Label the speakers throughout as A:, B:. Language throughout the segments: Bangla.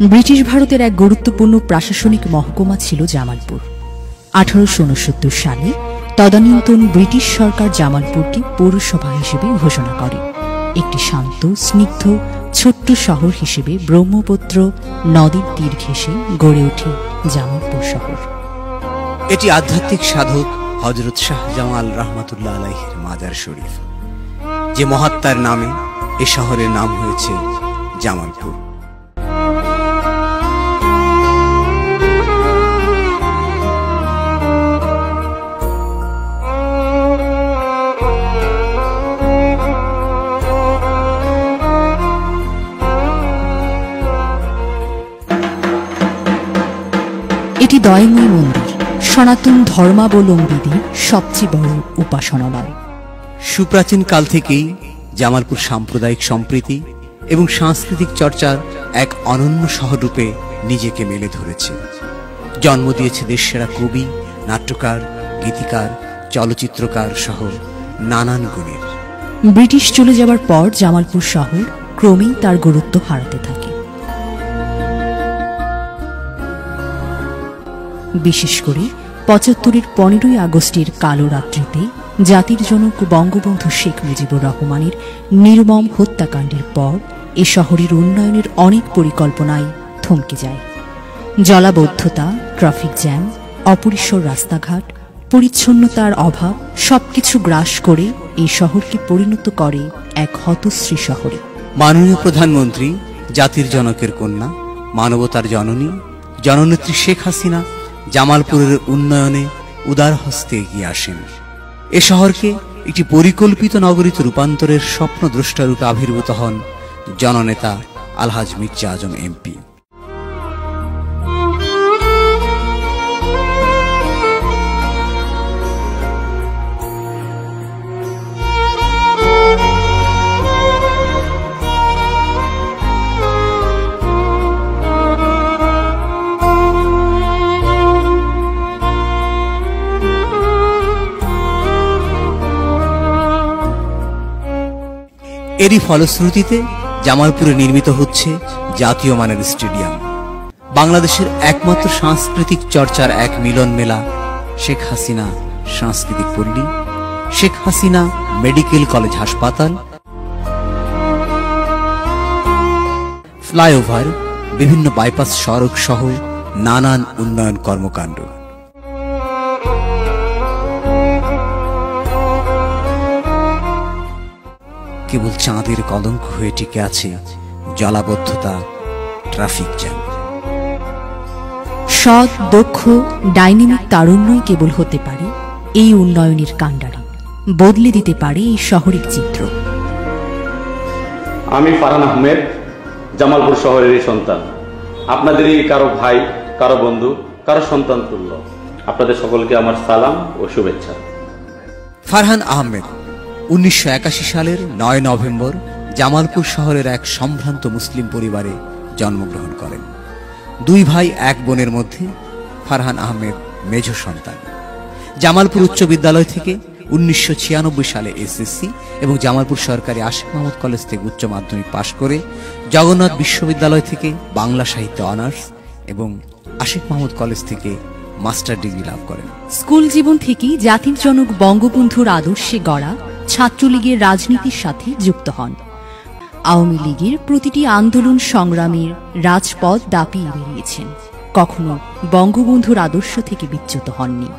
A: ব্রিটিশ ভারতের এক গুরুত্বপূর্ণ প্রশাসনিক মহকুমা ছিল জামালপুর। 1869 সালে তদানীন্তন ব্রিটিশ সরকার জামালপুরকে পৌরসভা হিসেবে ঘোষণা করে। একটি শান্ত, স্নিগ্ধ, ছোট্ট শহর হিসেবে ব্রহ্মপুত্র নদীর তীর ঘেঁষে গড়ে ওঠে জামালপুর শহর।
B: এটি আধ্যাত্মিক সাধক হযরত শাহ জামাল রহমাতুল্লাহ আলাইহির মাজার শরীফ, যে মহাত্মার নামে এ শহরের নাম হয়েছে জামালপুর।
A: এটি দয়াময় মন্দির, সনাতন ধর্মাবলম্বীদের সবচেয়ে বড় উপাসনালয়।
B: সুপ্রাচীন কাল থেকেই জামালপুর সাম্প্রদায়িক সম্প্রীতি এবং সাংস্কৃতিক চর্চার এক অনন্য শহররূপে নিজেকে মেলে ধরেছে। জন্ম দিয়েছে দেশসেরা কবি, নাট্যকার, গীতিকার, চলচ্চিত্রকার সহ নানান গুণের।
A: ব্রিটিশ চলে যাবার পর জামালপুর শহর ক্রমেই তার গুরুত্ব হারাতে থাকে। বিশেষ করে 75-এর 15ই আগস্টের কালো রাত্রিতে জাতির জনক বঙ্গবন্ধু শেখ মুজিবুর রহমানের নির্মম হত্যাকাণ্ডের পর এ শহরের উন্নয়নের অনেক পরিকল্পনাই থমকে যায়। জলাবদ্ধতা, ট্রাফিক জ্যাম, অপরিসর রাস্তাঘাট, পরিচ্ছন্নতার অভাব সবকিছু গ্রাস করে এই শহরকে পরিণত করে এক হতশ্রী শহরে।
B: মাননীয় প্রধানমন্ত্রী, জাতির জনকের কন্যা, মানবতার জননী জননেত্রী শেখ হাসিনা জামালপুরের উন্নয়নে উদার হস্তে এগিয়ে আসেন। এ শহরকে একটি পরিকল্পিত নগরীতে রূপান্তরের স্বপ্নদ্রষ্টা রূপে আবির্ভূত হন জননেতা আলহাজ মির্জা আজম এমপি। এরই ফলশ্রুতিতে জামালপুরে নির্মিত হচ্ছে জাতীয় মানের স্টেডিয়াম। বাংলাদেশের একমাত্র সাংস্কৃতিক চর্চার এক মিলন মেলা শেখ হাসিনা সাংস্কৃতিক পল্লী, শেখ হাসিনা মেডিকেল কলেজ হাসপাতাল, ফ্লাইওভার, বিভিন্ন বাইপাস সড়ক সহ নানান উন্নয়ন কর্মকাণ্ড। কেবল চাঁদের কলঙ্ক হয়ে টিকে আছে জলাবদ্ধতা, ট্রাফিক জ্যাম।
A: সৎ, দক্ষ, ডাইনামিক তারুণ্যই কেবল হতে পারে এই উন্নয়নের কাণ্ডারি, বদলে দিতে পারে এই শহরের চিত্র।
C: আমি ফারহান আহমেদ, জামালপুর শহরেরই সন্তান। আপনাদেরই কারো ভাই, কারো বন্ধু, কারো সন্তান তুল্য। আপনাদের সকলকে আমার সালাম ও শুভেচ্ছা।
B: ফারহান আহমেদ 1981 সালের 9 নভেম্বর জামালপুর শহরের এক সম্ভ্রান্ত মুসলিম পরিবারে জন্মগ্রহণ করেন। দুই ভাই এক বোনের মধ্যে ফারহান আহমেদ মেজ সন্তান। জামালপুর উচ্চ বিদ্যালয় থেকে 1996 সালে এসএসসি এবং জামালপুর সরকারি আশিক মাহমুদ কলেজ থেকে উচ্চ মাধ্যমিক পাশ করে জগন্নাথ বিশ্ববিদ্যালয় থেকে বাংলা সাহিত্য অনার্স এবং আশিক মাহমুদ কলেজ থেকে মাস্টার ডিগ্রি লাভ করেন।
A: স্কুল জীবন থেকেই জাতির জনক বঙ্গবন্ধুর আদর্শে গড়া ছাত্রলীগের রাজনীতির সাথে যুক্ত হন। আওয়ামী লীগের প্রতিটি আন্দোলন সংগ্রামের রাজপথ দাপিয়ে বেরিয়েছেন, কখনো বঙ্গবন্ধুর আদর্শ থেকে বিচ্যুত হননি।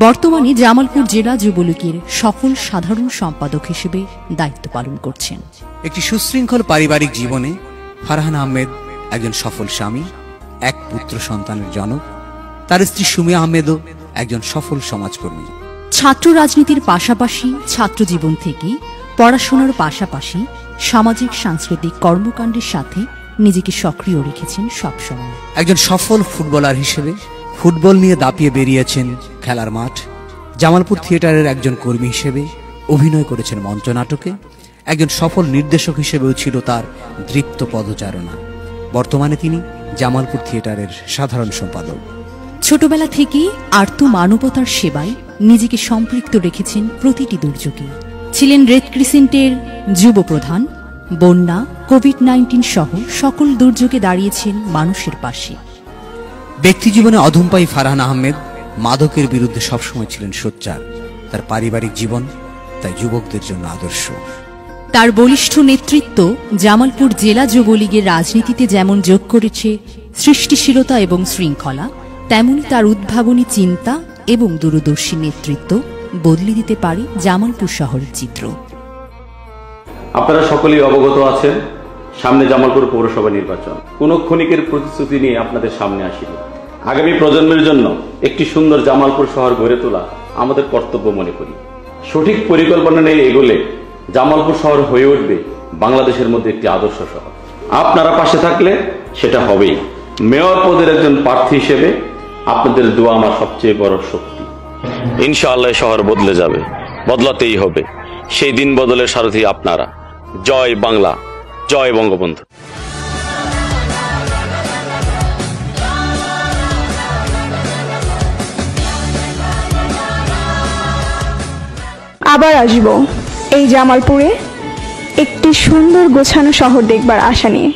A: বর্তমানে জামালপুর জেলা যুবলীগের সফল সাধারণ সম্পাদক হিসেবে দায়িত্ব পালন করছেন।
B: একটি সুশৃঙ্খল পারিবারিক জীবনে ফারহান আহমেদ একজন সফল স্বামী, এক পুত্র সন্তানের জনক। তার স্ত্রী সুমি আহমেদও একজন সফল সমাজকর্মী।
A: ছাত্র রাজনীতির পাশাপাশি ছাত্র জীবন থেকেই পড়াশোনার পাশাপাশি সামাজিক সাংস্কৃতিক কর্মকাণ্ডের সাথে নিজেকে সক্রিয় রেখেছেন সবসময়।
B: একজন সফল ফুটবলার হিসেবে ফুটবল নিয়ে দাপিয়ে বেরিয়েছেন খেলার মাঠ। জামালপুর থিয়েটারের একজন কর্মী হিসেবে অভিনয় করেছেন মঞ্চনাটকে। একজন সফল নির্দেশক হিসেবেও ছিল তার দৃপ্ত পদচারণা। বর্তমানে তিনি জামালপুর থিয়েটারের সাধারণ সম্পাদক।
A: ছোটবেলা থেকেই আর্ত মানবতার সেবায় নিজেকে সম্পৃক্ত রেখেছেন প্রতিটি দুর্যোগে। ছিলেন রেড ক্রিসেন্টের যুব প্রধান, বন্যা, কোভিড-19 সহ সকল দুর্যোগে দাঁড়িয়েছেন মানুষের পাশে।
B: ব্যক্তিজীবনে অধমপাই ফারহান আহমেদ মাদকের বিরুদ্ধে সবসময় ছিলেন সোচ্চার। তার পারিবারিক জীবন তাই যুবকদের জন্য আদর্শ।
A: তার বলিষ্ঠ নেতৃত্ব জামালপুর জেলা যুবলীগের রাজনীতিতে যেমন যোগ করেছে সৃষ্টিশীলতা এবং শৃঙ্খলা, তেমনি তার উদ্ভাবনী চিন্তা এবং দূরদর্শী নেতৃত্ব বদলে দিতে পারে জামালপুর শহরের চিত্র।
C: আপনারা সকলেই অবগত আছেন, সামনে জামালপুর পৌরসভা নির্বাচন। কোন ক্ষণিকের প্রতিশ্রুতি নিয়ে আপনাদের সামনে আসিনি। আগামী প্রজন্মের জন্য একটি সুন্দর জামালপুর শহর গড়ে তোলা আমাদের কর্তব্য মনে করি। সঠিক পরিকল্পনা নিয়ে এগোলে জামালপুর শহর হয়ে উঠবে বাংলাদেশের মধ্যে একটি আদর্শ শহর। আপনারা পাশে থাকলে সেটা হবেই। মেয়র পদের একজন প্রার্থী হিসেবে আপনাদের দোয়া আমার সবচেয়ে বড় শক্তি। ইনশাআল্লাহ শহর বদলে যাবে, বদলাতেই হবে। সেই দিন বদলের সারথি আপনারা। জয় বাংলা, জয় বঙ্গবন্ধু।
D: আবার আসবো এই জামালপুরে একটি সুন্দর গোছানো শহর দেখবার আশা নিয়ে।